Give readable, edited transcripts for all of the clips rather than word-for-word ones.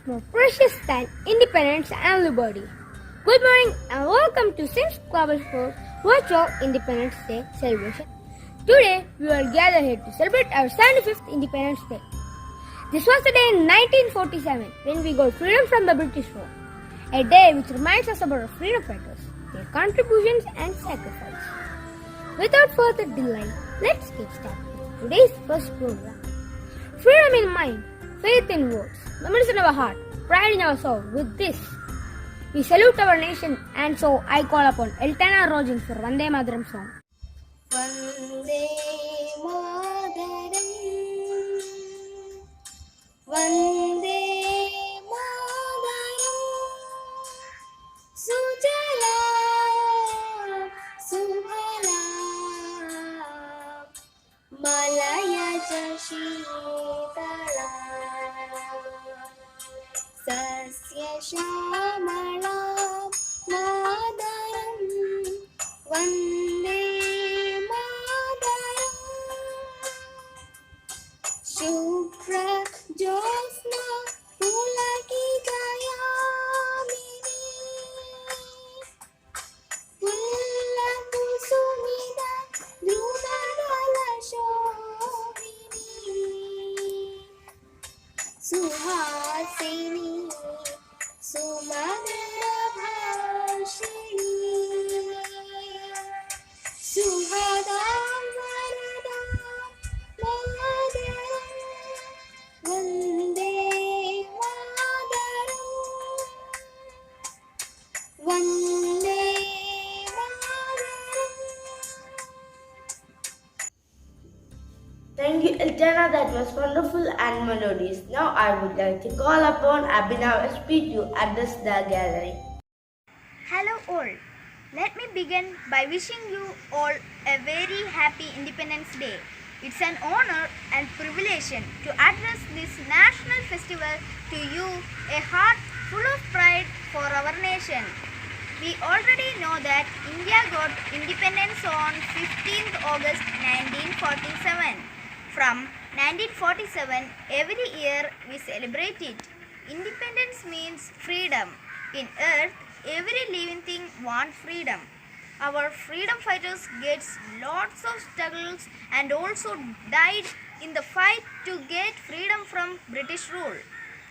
is more precious than independence and liberty. Good morning and welcome to Sims Global Sports Virtual Independence Day celebration. Today we are gathered here to celebrate our 75th Independence Day. This was the day in 1947 when we got freedom from the British rule. A day which reminds us about our freedom fighters, their contributions and sacrifice. Without further delay, let's get started with today's first program. Freedom in mind, faith in words, memories in our heart, pride in our soul. With this, we salute our nation, and so I call upon Eltana Rojin for Vande Mataram song. Vande Mataram, Vande Mataram, Sujala, Subhala, Malaya Shitala, Sasya Shamala, Mataram, Vande Mataram, Shubhra Josna Pulaki Gayamini, Pulla Kusumida Drunadala Shobhini, Suhasini Sumadra Bhashini, Suhadam Varadam Madaram, Vande Mataram, Vande Mataram. Thank you, Eltana. That was wonderful and melodious. Now I would like to call upon Abhinav SP to address the gathering. Hello all. Let me begin by wishing you all a very happy Independence Day. It's an honor and privilege to address this national festival to you, a heart full of pride for our nation. We already know that India got independence on 15th August 1947. From 1947, every year we celebrate it. Independence means freedom. In earth, every living thing wants freedom. Our freedom fighters gets lots of struggles and also died in the fight to get freedom from British rule.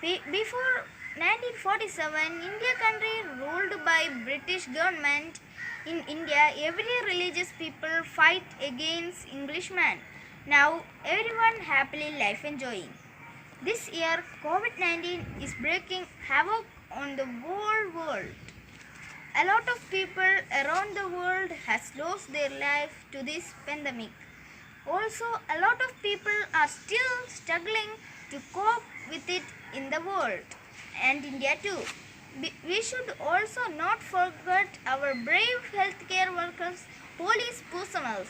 Before 1947, India country ruled by British government. In India, every religious people fight against Englishmen. Now everyone happily life enjoying. This year COVID-19 is breaking havoc on the whole world. A lot of people around the world has lost their life to this pandemic. Also, a lot of people are still struggling to cope with it in the world and India too. We should also not forget our brave healthcare workers, police personnel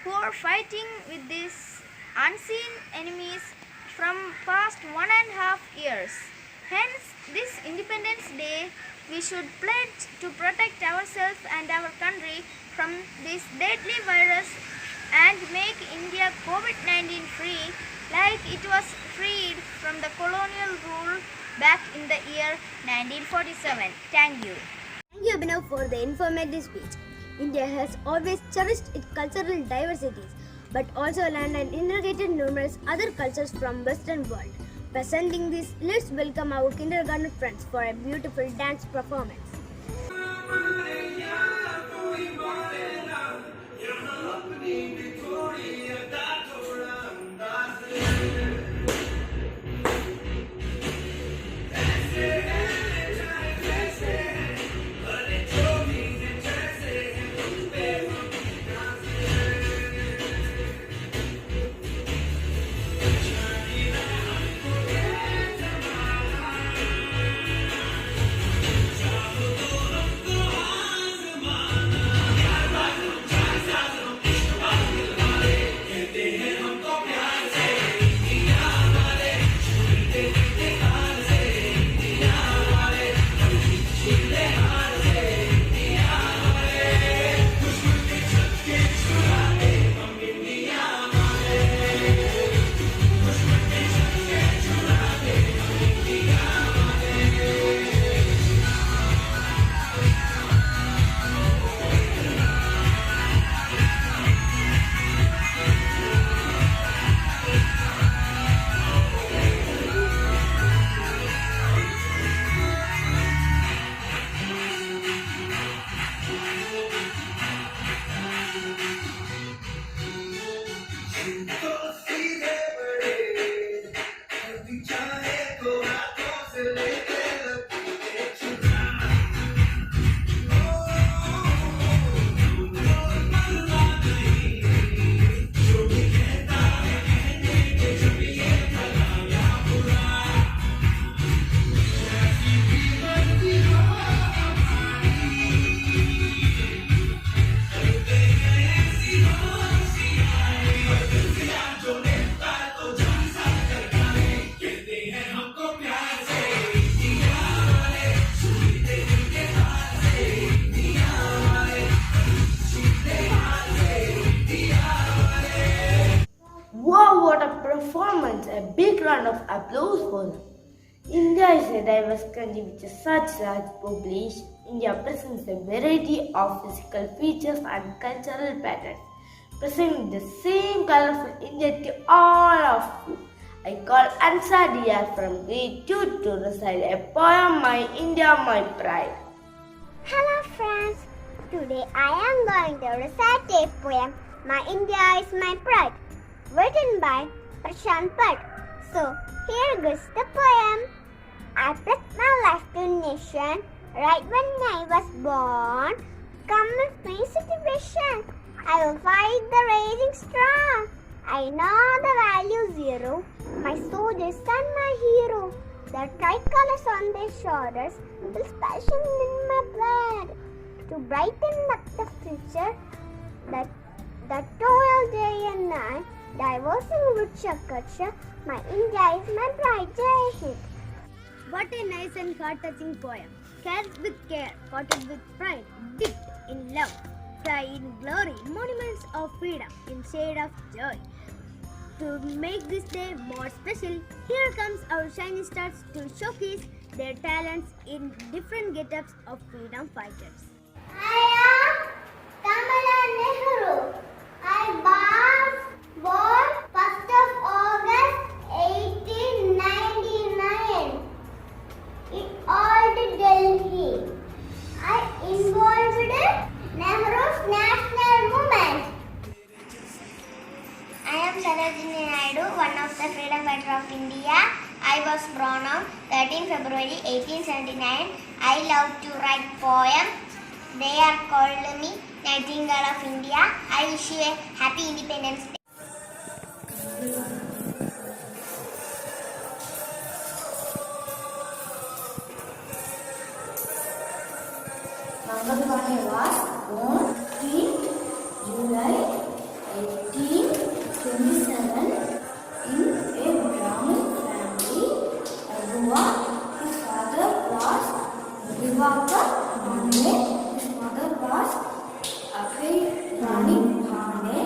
who are fighting with these unseen enemies from past 1.5 years. Hence, this Independence Day, we should pledge to protect ourselves and our country from this deadly virus and make India COVID-19 free like it was freed from the colonial rule back in the year 1947. Thank you. Thank you, Abhinav, for the informative speech. India has always cherished its cultural diversities, but also learned and integrated numerous other cultures from Western world. Presenting this, let's welcome our kindergarten friends for a beautiful dance performance. diverse country with such large population, India presents a variety of physical features and cultural patterns, presenting the same colorful India to all of you. I call Ansadia from grade 2 to recite a poem, My India, My Pride. Hello friends, today I am going to recite a poem, My India is My Pride, written by Prashant Bhatt. So here goes the poem. I pledged my life to nation, right when I was born. Come with me situation, I will fight the raging storm. I know the value zero, my soldiers and my hero. The tricolors on their shoulders will passion in my blood. To brighten up the future, the toil day and night, diverse and rich culture, my India is my pride. Jai Hind. What a nice and heart-touching poem. Carried with care, coated with pride, dipped in love, fly in glory, monuments of freedom in shade of joy. To make this day more special, here comes our shiny stars to showcase their talents in different get-ups of freedom fighters. I am Kamala Nehru. I was born 1st of August 1899 in Old Delhi. I involved Nehru's national movement. I am Sarojini Naidu, one of the freedom fighters of India. I was born on 13 February 1879. I love to write poems. They are called me Nightingale of India. I wish you a happy Independence Day. Mangalwani was born 3rd July 1827 in a Brahmin family. Agua, his father was Divakar Bhane, his mother was Akai Rani Bhane.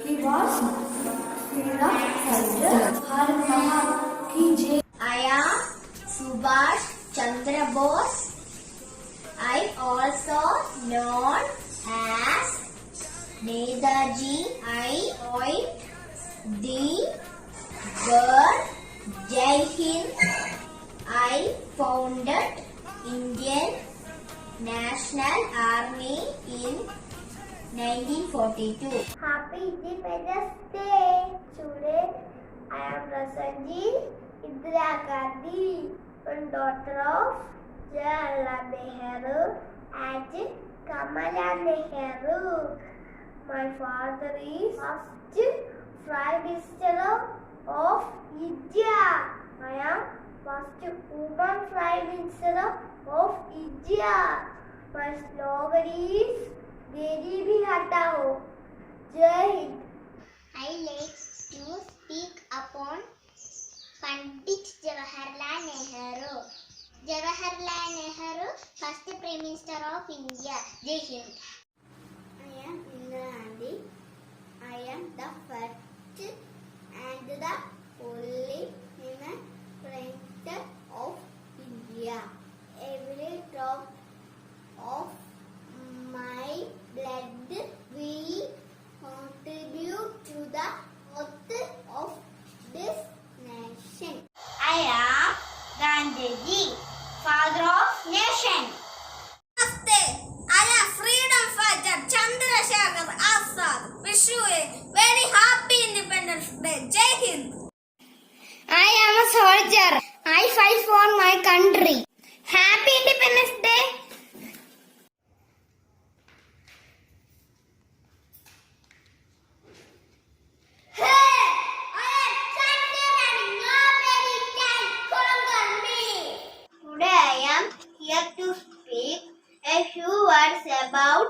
He was freedom fighter. Har Maha Ki Jai. I am Subhash Chandra Bose. I also known as Netaji. I owned the word Jai Hind. I founded Indian National Army in 1942. Happy Independence Day! Today I am Rasanji Indira Gandhi, one daughter of Jawaharlal Nehru and Kamala Nehru. My father is first Prime Minister of India. I am first woman Prime Minister of India. My slogan is Garibi Hatao. Jai Hind. I like to speak upon Pandit Jawaharlal Nehru. Jawaharlal Nehru, first Prime Minister of India. Jai Hind. I am Indira Gandhi. I am the first and the only woman Prime Minister of India. Every drop of my blood will contribute to the growth of this nation. I am Gandhiji, father of nation. Namaste. I am freedom fighter Chandrasekhar Azad. Wish you a very happy Independence Day. Jai Hind. I am a soldier. I fight for my country. Happy Independence Day. Hey! I am champion and nobody can conquer me. Today I am here to speak a few words about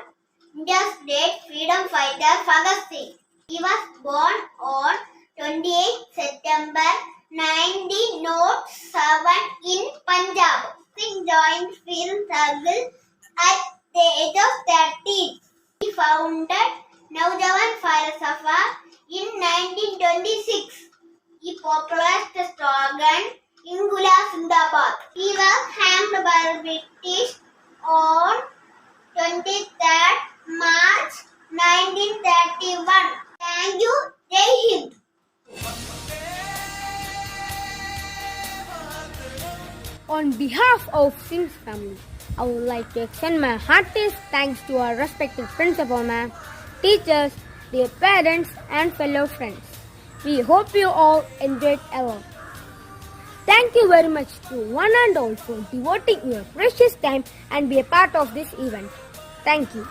India's great freedom fighter Bhagat Singh. He was born on 28 September 1907 in Punjab. Singh joined freedom struggle at the age of 13. He founded Naujawan Fire Safa in 1926. He popularized the slogan Ingula Zindabad. He was hanged by British on 23rd March 1931. Thank you. Jai Hind. On behalf of Sims family, I would like to extend my heartiest thanks to our respected principal ma'am, teachers, dear parents, and fellow friends. We hope you all enjoyed a lot. Thank you very much to one and all for devoting your precious time and be a part of this event. Thank you.